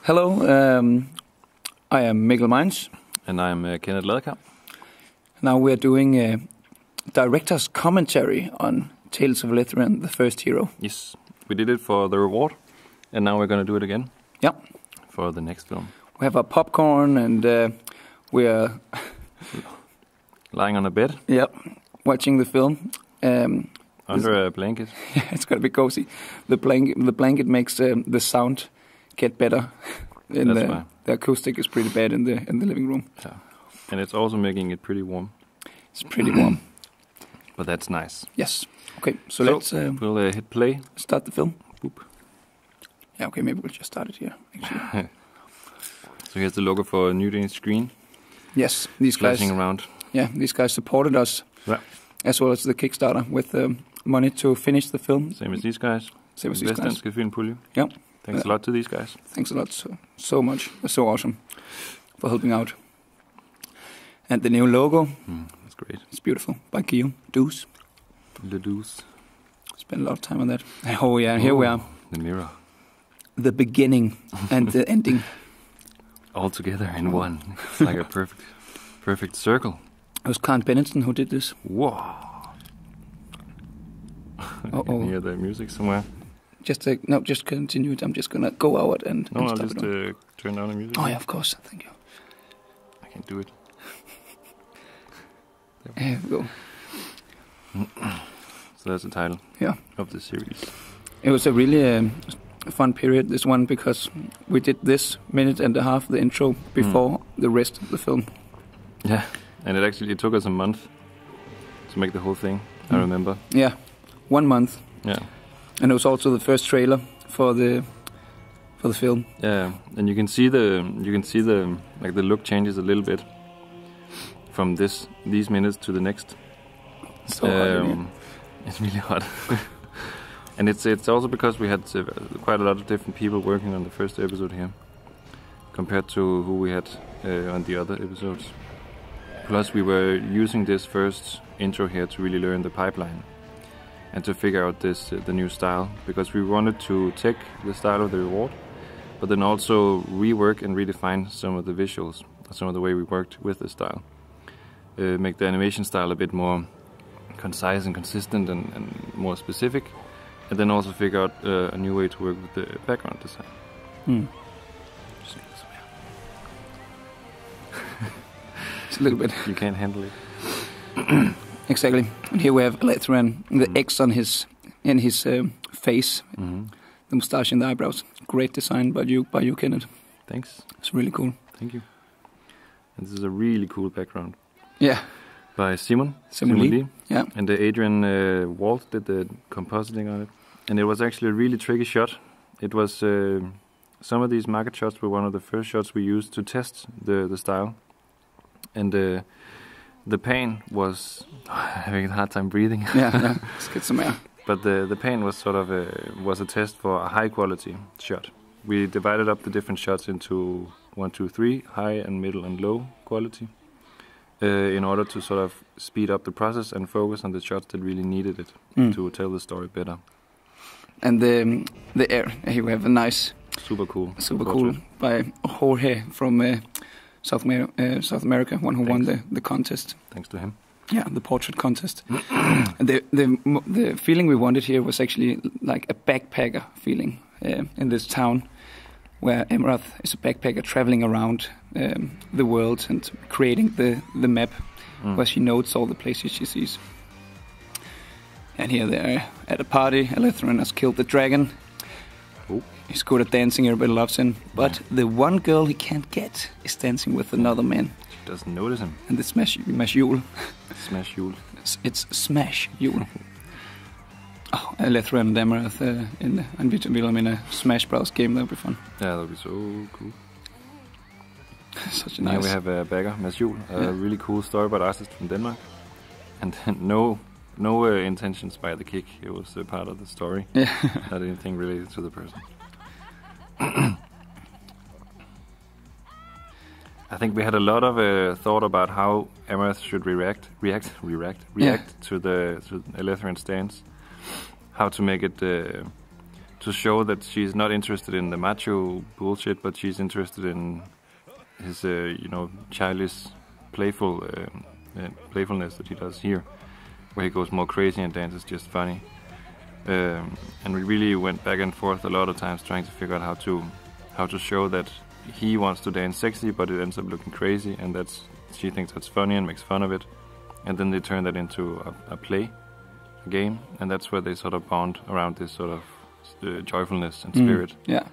Hello, I am Mikkel Mainz. And I'm Kenneth Ladekjer. Now we're doing a director's commentary on Tales of Alethrion, the first hero. Yes, we did it for the reward, and now we're going to do it again. Yeah. For the next film. We have our popcorn and we're... lying on a bed. Yep, watching the film. Under a blanket. Yeah, it's going to be cozy. The blanket makes the sound get better. The acoustic is pretty bad in the living room. Yeah. And it's also making it pretty warm. It's pretty warm. But that's nice. Yes. Okay, so let's... we'll hit play. Start the film. Boop. Yeah, okay, maybe we'll just start it here, actually. So here's the logo for New Danish Screen. Yes, these guys... Flashing around. Yeah, these guys supported us. Yeah. As well as the Kickstarter with money to finish the film. Same as these guys. Same as these guys. Vestdanske Filmpulje. Yeah. Thanks a lot to these guys. Thanks a lot so much. They're so awesome for helping out. And the new logo. That's great. It's beautiful. By Guillaume Deuce. Le Deuce. Spent a lot of time on that. Oh yeah, here we are. The mirror. The beginning and the ending. All together in one. It's like a perfect circle. It was Pedersen who did this. Whoa. I can hear the music somewhere. Just continue it. I'm just gonna go out and I'll stop just turn down the music. Oh yeah, of course. Thank you. I can do it. There we go. So that's the title. Yeah. Of the series. It was a really fun period, this one, because we did this minute and a half, the intro, before the rest of the film. Yeah, and it took us a month to make the whole thing. I remember. Yeah, 1 month. Yeah. And it was also the first trailer for the film. Yeah, and you can see the look changes a little bit from these minutes to the next. So hot, it's really hot. And it's also because we had quite a lot of different people working on the first episode here, compared to who we had on the other episodes. Plus, we were using this first intro here to really learn the pipeline and to figure out the new style, because we wanted to take the style of the reward, but then also rework and redefine some of the visuals, some of the way we worked with the style, make the animation style a bit more concise and consistent and more specific. And then also figure out a new way to work with the background design. It's a little bit. You can't handle it. Exactly. And here we have Alethrion, the X on his face, the moustache and the eyebrows. Great design by you, Kenneth. Thanks. It's really cool. Thank you. And this is a really cool background. Yeah. By Simon Lee. Yeah. And Adrian Walt did the compositing on it. And it was actually a really tricky shot. It was some of these market shots were one of the first shots we used to test the style. And the pain was having a hard time breathing. Yeah. Let's get some air. But the pain was sort of was a test for a high quality shot. We divided up the different shots into 1, 2, 3, high and middle and low quality, in order to sort of speed up the process and focus on the shots that really needed it to tell the story better. And the air, here we have a nice, super cool by Jorge from South America, one who won the contest. Thanks to him. Yeah, the portrait contest. And the feeling we wanted here was actually like a backpacker feeling in this town, where Amerath is a backpacker traveling around the world and creating the map, where she notes all the places she sees. And here they are at a party. Alethrion has killed the dragon. Oh. He's good at dancing, everybody loves him. But the one girl he can't get is dancing with another man. She doesn't notice him. And the Smash Yule. Smash Yule. It's Smash Yule. Oh, Alethrion and Amerath and Vito and Wilhelm in a Smash Bros. Game, that would be fun. Yeah, that would be so cool. Such a nice... Now we have a bagger, Mads Juhl, a really cool storyboard artist from Denmark. And no intentions by the kick. It was a part of the story. Yeah. Not anything related to the person. I think we had a lot of thought about how Amerath should react to Alethrion's stance. How to make it to show that she's not interested in the macho bullshit, but she's interested in his childish, playfulness that he does here, where he goes more crazy and dances just funny. And we really went back and forth a lot of times trying to figure out how to show that he wants to dance sexy, but it ends up looking crazy, and she thinks that's funny and makes fun of it. And then they turn that into a game, and that's where they sort of bond around this sort of joyfulness and spirit. Yeah.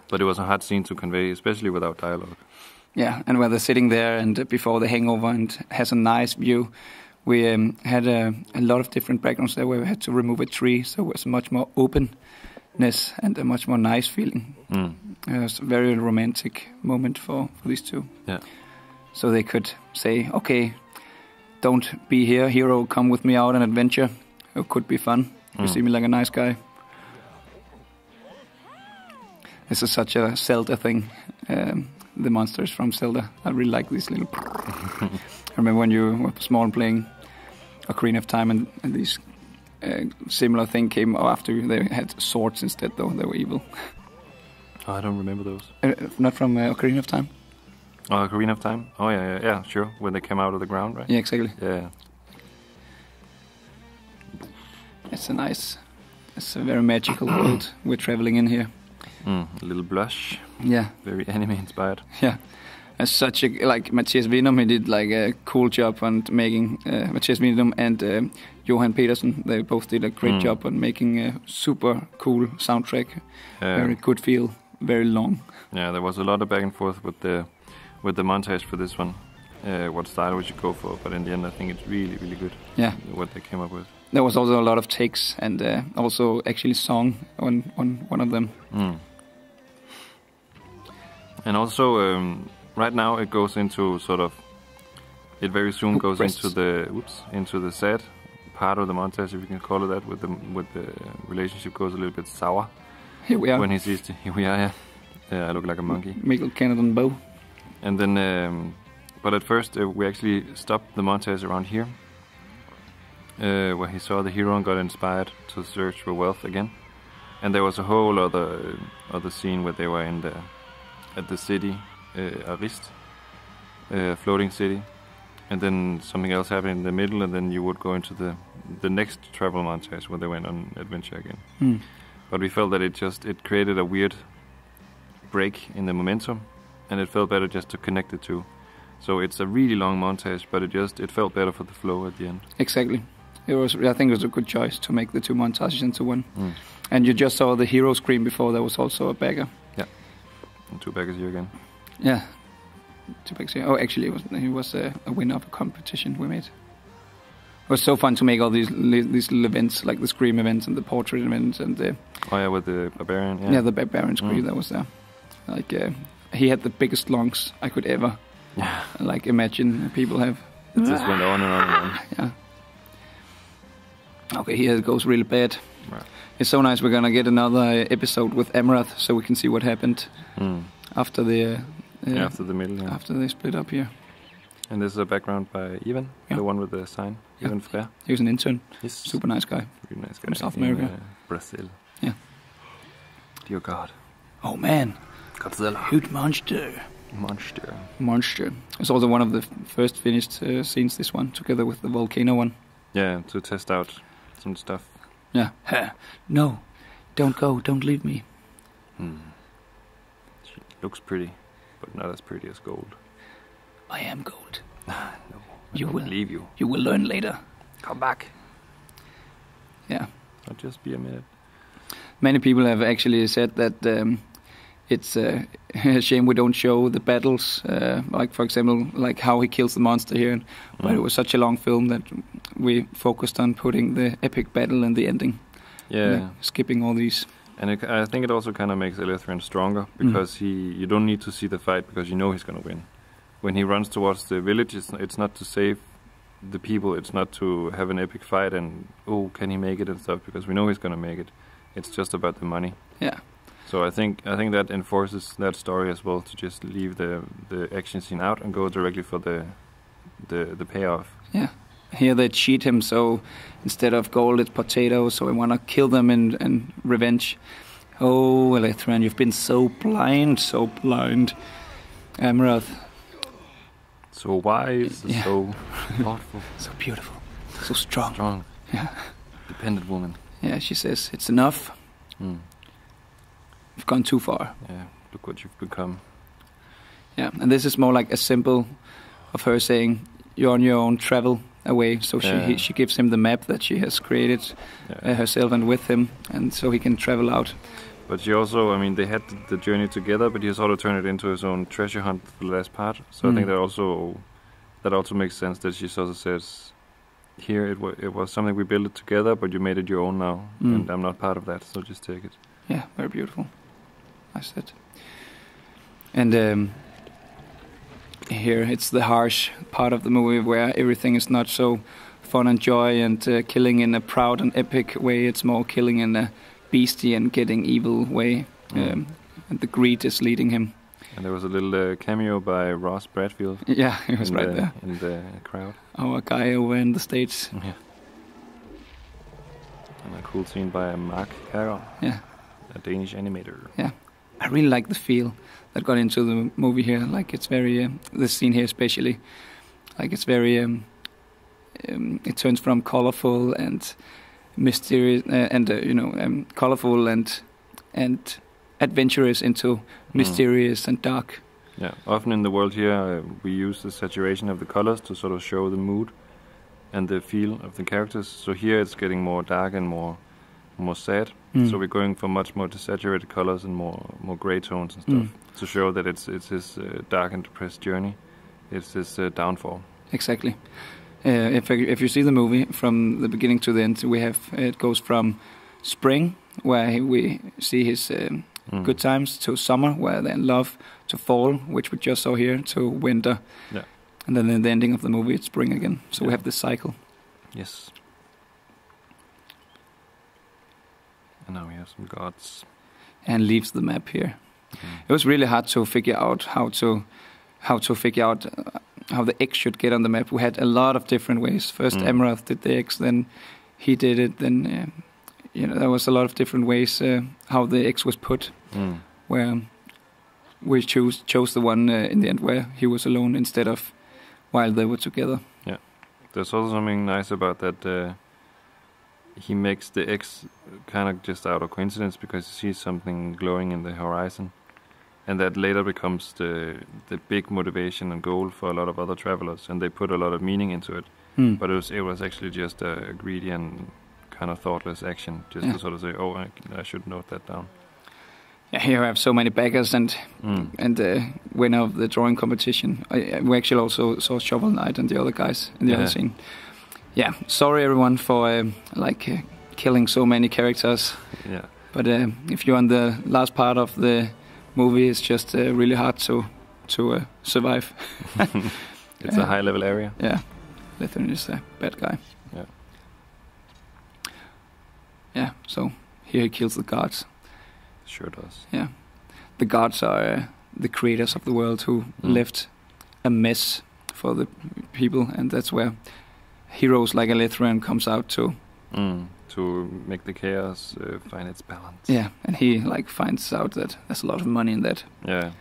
But it was a hard scene to convey, especially without dialogue. Yeah, and where they're sitting there and before the hangover and has a nice view. We had a lot of different backgrounds there where we had to remove a tree, so it was much more openness and a much more nice feeling. It was a very romantic moment for these two. Yeah. So they could say, okay, don't be here, hero, come with me out on adventure. It could be fun. You see me like a nice guy. This is such a Zelda thing. The monsters from Zelda. I really like these little... I remember when you were small playing Ocarina of Time and these similar thing came after they had swords instead, though. They were evil. Oh, I don't remember those. Not from Ocarina of Time? Oh, Ocarina of Time? Oh, yeah, sure. When they came out of the ground, right? Yeah, exactly. Yeah. It's a very magical world we're traveling in here. A little blush. Yeah. Very anime inspired. Yeah. As such Mathias Winum, he did like a cool job on making Mathias Winum and Johan Pedersen. They both did a great job on making a super cool soundtrack. Very good feel, very long. Yeah, there was a lot of back and forth with the montage for this one. What style we should go for, but in the end, I think it's really, really good. Yeah. What they came up with. There was also a lot of takes and also actually song on one of them. And also, right now it goes into it very soon goes into the sad part of the montage, if you can call it that, with the relationship goes a little bit sour. Here we are. When he sees here we are, yeah. I look like a monkey. Mikkel, Kenneth and Bo. And then, but at first we actually stopped the montage around here, where he saw the hero and got inspired to search for wealth again. And there was a whole other scene where they were at the city, Arist, floating city, and then something else happened in the middle, and then you would go into the next travel montage where they went on adventure again. But we felt that it created a weird break in the momentum, and it felt better just to connect the two. So it's a really long montage, but it felt better for the flow at the end. Exactly. I think it was a good choice to make the two montages into one. And you just saw the hero scream before. There was also a bagger. Yeah. And two baggers here again. Yeah. Two baggers here. Oh, actually, he was a winner of a competition we made. It was so fun to make all these little events, like the scream events and the portrait events and the... Oh yeah, with the barbarian. Yeah, the barbarian scream that was there. Like he had the biggest lungs I could ever imagine people have. It just went on and on and on. Yeah. Okay, here it goes really bad. Right. It's so nice. We're gonna get another episode with Amerath, so we can see what happened after the after the middle. Yeah. After they split up here. And this is a background by Ivan, the one with the sign. Ivan Frère. He was an intern. Yes. Super nice guy. Really nice guy. From South America. Brazil. Yeah. Dear God. Oh man. Godzilla. Huge monster. It's also one of the first finished scenes, this one, together with the volcano one. Yeah, to test out some stuff. Yeah. No, don't go, don't leave me. She looks pretty, but not as pretty as gold. I am gold. No, I will leave you. You will learn later. Come back. Yeah. I'll just be a minute. Many people have actually said that it's a shame we don't show the battles, like for example, like how he kills the monster here. But it was such a long film that we focused on putting the epic battle in the ending. Yeah. Skipping all these. And I think it also kind of makes Alethrion stronger, because you don't need to see the fight because you know he's going to win. When he runs towards the village, it's not to save the people, it's not to have an epic fight and, can he make it and stuff, because we know he's going to make it. It's just about the money. Yeah. So I think that enforces that story as well, to just leave the action scene out and go directly for the payoff. Yeah. here they cheat him, so instead of gold, it's potatoes. So we want to kill them in revenge. Oh, Alethrion, you've been so blind, Amerath. So wise, so thoughtful, so beautiful, so strong. Yeah, dependent woman. Yeah, she says it's enough. You've gone too far. Yeah, look what you've become. Yeah, and this is more like a symbol of her saying, "You're on your own, travel away." So she gives him the map that she has created herself and with him, and so he can travel out. But she also, I mean, they had the journey together, but he sort of turned it into his own treasure hunt for the last part. So I think that also makes sense that she sort of says, here it was something we built it together, but you made it your own now, and I'm not part of that, so just take it. Yeah, very beautiful. I said. And here it's the harsh part of the movie where everything is not so fun and joy and killing in a proud and epic way. It's more killing in a beastie and getting evil way, and the greed is leading him. And there was a little cameo by Ross Bradfield. Yeah, he was right there in the crowd. Our guy over in the States. Yeah. And a cool scene by Mark Carroll. Yeah. A Danish animator. Yeah, I really like the feel that got into the movie here. Like it's very this scene here especially. Like it's very. It turns from colorful and mysterious and colorful and adventurous into mysterious and dark. Yeah, often in the world here we use the saturation of the colors to sort of show the mood and the feel of the characters. So here it's getting more dark and more sad. So we're going for much more desaturated colors and more gray tones and stuff to show that it's his dark and depressed journey. It's his downfall. Exactly. If you see the movie from the beginning to the end, it goes from spring, where we see his good times, to summer, where they're in love, to fall, which we just saw here, to winter. Yeah. And then in the ending of the movie, it's spring again. So we have this cycle. Yes. And now we have some gods. And leaves the map here. It was really hard to figure out how the X should get on the map. We had a lot of different ways. First, Amerath did the X, then he did it. Then there was a lot of different ways how the X was put. Where we chose the one in the end where he was alone instead of while they were together. Yeah, there's also something nice about that. He makes the X kind of just out of coincidence because he sees something glowing in the horizon. And that later becomes the big motivation and goal for a lot of other travelers, and they put a lot of meaning into it. But it was actually just a greedy and kind of thoughtless action, just to sort of say, "Oh, I should note that down." Yeah, here I have so many backers and winner of the drawing competition. We actually also saw Shovel Knight and the other guys in the other scene. Yeah, sorry everyone for killing so many characters. Yeah. But if you're on the last part of the movie, it's just really hard to survive. It's a high-level area. Yeah, Alethrion is a bad guy. Yeah. Yeah, so here he kills the gods. Sure does. Yeah. The gods are the creators of the world who left a mess for the people, and that's where heroes like Alethrion comes out to make the chaos find its balance. Yeah, and he finds out that there's a lot of money in that. Yeah,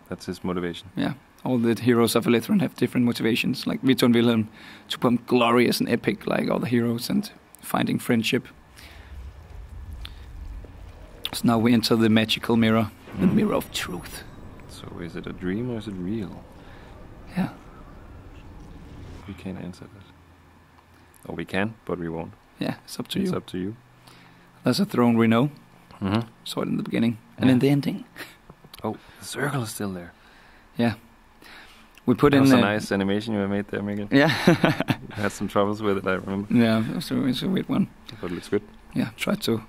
that's his motivation. Yeah, all the heroes of Alethrion have different motivations, like Vito and Wilhelm to become glorious and epic like all the heroes and finding friendship. So now we enter the magical mirror, the mirror of truth. So is it a dream or is it real? Yeah. We can't answer that. Or we can, but we won't. Yeah, it's up to you. It's up to you. There's a throne we know. Saw it in the beginning. And in the ending. Oh, the circle is still there. Yeah. We put that in... was a nice animation you made there, Mikkel. Yeah. You had some troubles with it, I remember. Yeah, it's a weird one. But it looks good. Yeah, tried to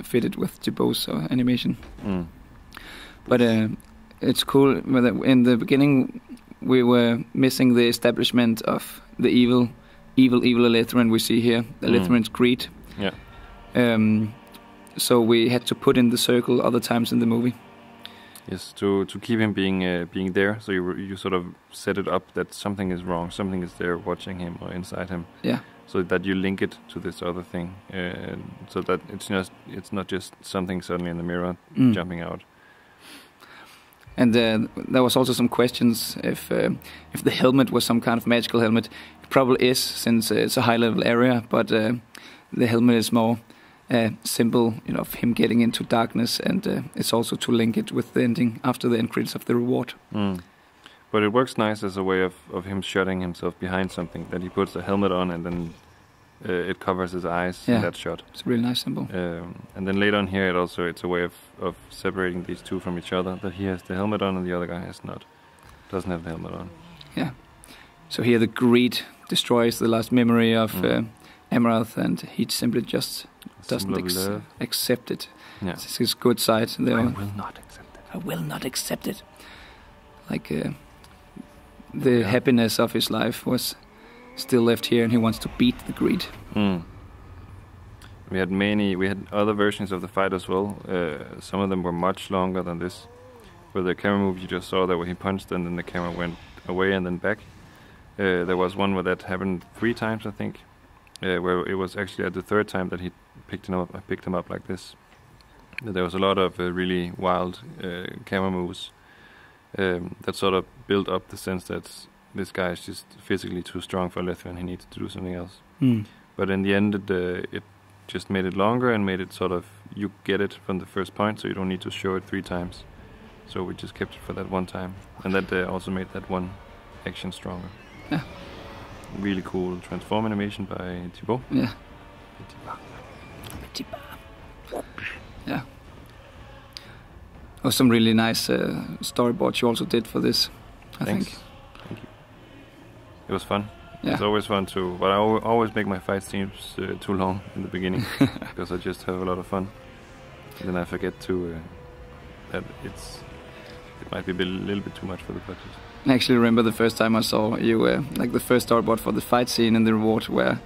fit it with Thibaut's animation. But it's cool. In the beginning, we were missing the establishment of the evil Alethrion we see here. Alethrion's greed. Yeah. So we had to put in the circle other times in the movie. Yes, to keep him being there, so you sort of set it up that something is wrong, something is there watching him or inside him. Yeah. So that you link it to this other thing, so that it's not just something suddenly in the mirror jumping out. And there was also some questions if the helmet was some kind of magical helmet. It probably is, since it's a high-level area, but the helmet is more symbol, of him getting into darkness, and it's also to link it with the ending after the end credits of the reward. But it works nice as a way of him shutting himself behind something, that he puts the helmet on and then it covers his eyes in that shot. It's a really nice symbol. And then later on here, it's a way of separating these two from each other, that he has the helmet on and the other guy doesn't have the helmet on. Yeah. So here the greed destroys the last memory of Amerath, and he simply just doesn't accept it. Yeah. It's his good side. I will not accept it. I will not accept it. Like the happiness of his life was still left here, and he wants to beat the greed. We had other versions of the fight as well. Some of them were much longer than this. For the camera move, you just saw that where he punched and then the camera went away and then back. There was one where that happened 3 times, I think, where it was actually at the 3rd time that he picked him up like this. There was a lot of really wild camera moves that sort of built up the sense that this guy is just physically too strong for Alethrion. He needs to do something else. But in the end, it just made it longer and made it sort of, you get it from the first point, so you don't need to show it 3 times. So we just kept it for that one time, and that also made that one action stronger. Yeah. Really cool transform animation by Thibaut. Yeah. Yeah. Oh, some really nice storyboards you also did for this, I think. Thank you. It was fun. Yeah. It's always fun to, but I always make my fight scenes too long in the beginning because I just have a lot of fun. And then I forget that it might be a little bit too much for the budget. I actually remember the first time I saw you, like the first storyboard for the fight scene in the reward, where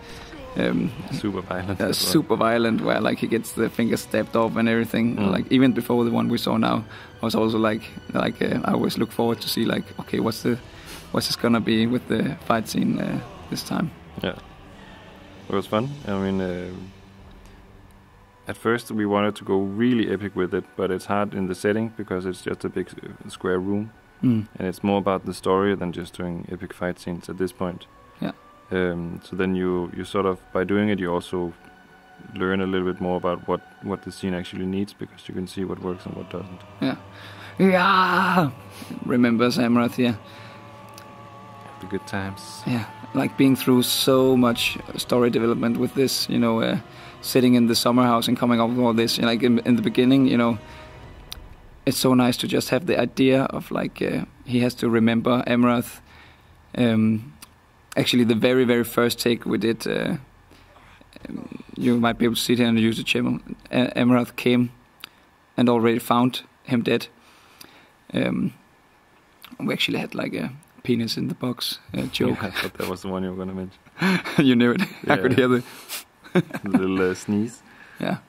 super violent. Super violent, where like he gets the fingers stabbed off and everything. Like even before the one we saw now, I was also like I always look forward to see like, okay, what's this gonna be with the fight scene this time? Yeah, it was fun. I mean, at first we wanted to go really epic with it, but it's hard in the setting because it's just a big square room. And it's more about the story than just doing epic fight scenes at this point. Yeah. So then you sort of, by doing it, you also learn a little bit more about what the scene actually needs, because you can see what works and what doesn't. Yeah. Yeah. Remembers Amerath, yeah. The good times. Yeah. Like being through so much story development with this, sitting in the summer house and coming up with all this. Like in the beginning, it's so nice to just have the idea of like he has to remember Amerath. Actually, the very, very first take we did, you might be able to see it here on the YouTube channel. Amerath came and already found him dead. We actually had like a penis in the box joke. Yeah, I thought that was the one you were going to mention. You knew it. Yeah. I could hear the little sneeze. Yeah.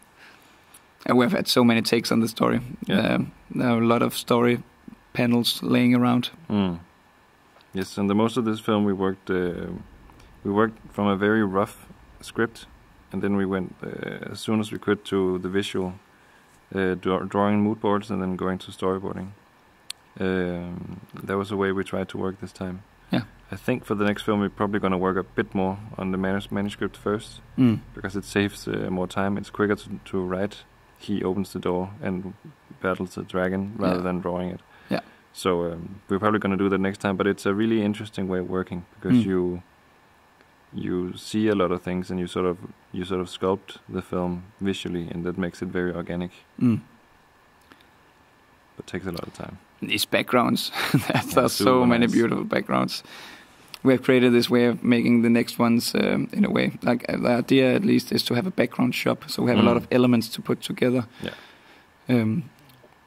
And we've had so many takes on the story. Yeah. There are a lot of story panels laying around. Yes, and the most of this film we worked from a very rough script, and then we went as soon as we could to the visual, drawing mood boards and then going to storyboarding. That was the way we tried to work this time. Yeah. I think for the next film we're probably going to work a bit more on the manuscript first, because it saves more time. It's quicker to write. He opens the door and battles the dragon rather than drawing it. Yeah. So we're probably going to do that next time. But it's a really interesting way of working, because you see a lot of things and you sort of sculpt the film visually, and that makes it very organic. But takes a lot of time. These backgrounds, there are so many beautiful backgrounds. We have created this way of making the next ones in a way. Like the idea, at least, is to have a background shop, so we have a lot of elements to put together. Yeah.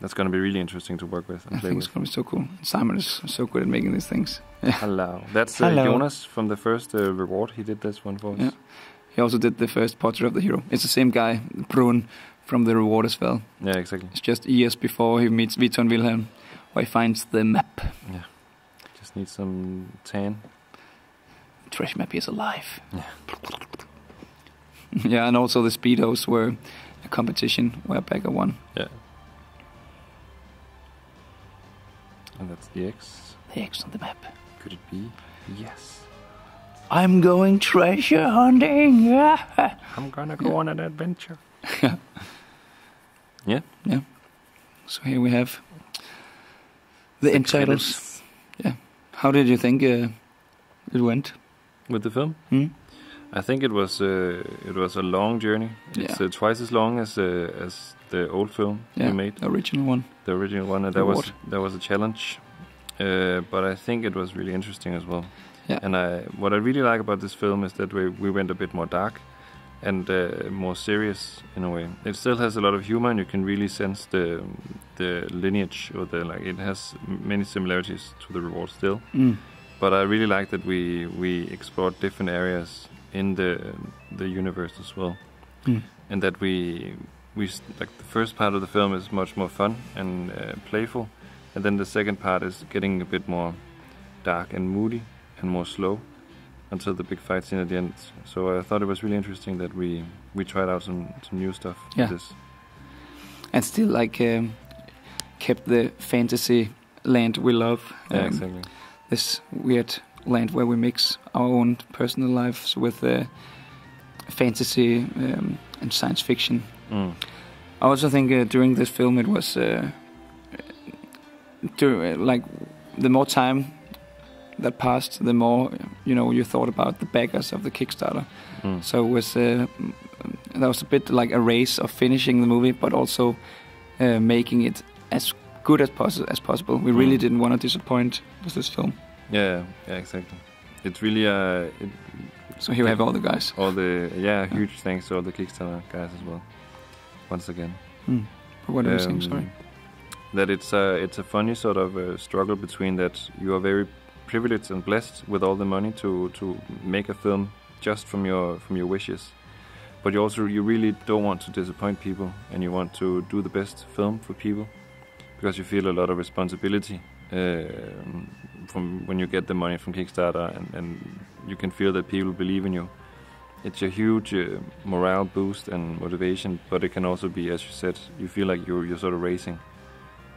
That's going to be really interesting to work with. I think it's going to be so cool. Simon is so good at making these things. Hello. That's Jonas from the first reward. He did this one for us. Yeah. He also did the first portrait of the hero. It's the same guy, Brun, from the reward as well. Yeah, exactly. It's just years before he meets Vito and Wilhelm, where he finds the map. Yeah. Just need some tan. Trash map is alive. Yeah. Yeah, and also the Speedos were a competition where Bagger won. Yeah. And that's the X. The X on the map. Could it be? Yes. I'm going treasure hunting. Yeah. I'm gonna go on an adventure. Yeah. Yeah. So here we have the end titles. Yeah. How did you think it went? With the film? Hmm? I think it was a long journey. It's twice as long as the old film we made. The original one. The original one, and that was a challenge. But I think it was really interesting as well. Yeah. And what I really like about this film is that we went a bit more dark and more serious in a way. It still has a lot of humor, and you can really sense the lineage, or it has many similarities to the reward still. Mm. But I really like that we explored different areas in the universe as well, and that we like the first part of the film is much more fun and playful, and then the second part is getting a bit more dark and moody and more slow until the big fight scene at the end. So I thought it was really interesting that we tried out some new stuff with this, and still kept the fantasy land we love. Yeah, exactly. This weird land where we mix our own personal lives with fantasy and science fiction. Mm. I also think during this film it was the more time that passed, the more you thought about the backers of the Kickstarter. Mm. So it was that was a bit like a race of finishing the movie, but also making it as good as possible. We really didn't want to disappoint with this film. Yeah, exactly. It's really so here we have all the guys. Huge thanks to all the Kickstarter guys as well. Once again. But what are you saying? Sorry. That it's a funny sort of struggle between that you are very privileged and blessed with all the money to make a film just from your wishes, but you really don't want to disappoint people, and you want to do the best film for people because you feel a lot of responsibility from when you get the money from Kickstarter, and you can feel that people believe in you. It's a huge morale boost and motivation, but it can also be, as you said, you feel like you're sort of racing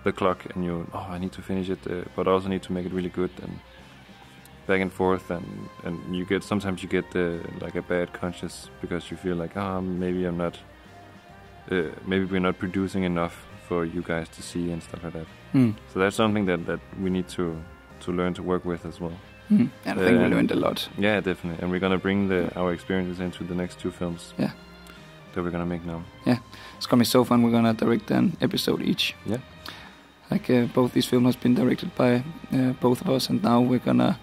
the clock, and I need to finish it, but I also need to make it really good, and back and forth, and sometimes you get like a bad conscience because you feel like maybe we're not producing enough for you guys to see and stuff like that. So that's something that we need to learn to work with as well. And I think we learned a lot. Yeah, definitely. And we're gonna bring our experiences into the next two films. Yeah. That we're gonna make now. Yeah, it's gonna be so fun. We're gonna direct an episode each. Yeah. Both these films has been directed by both of us, and now we're gonna,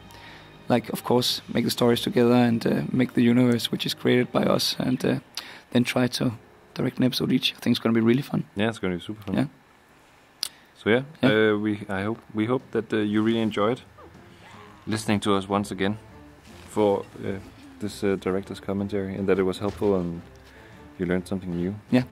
of course, make the stories together and make the universe which is created by us, and then try to direct an episode each. I think it's gonna be really fun. Yeah, it's gonna be super fun. Yeah. So we hope that you really enjoyed listening to us once again for this director's commentary, and that it was helpful and you learned something new. Yeah.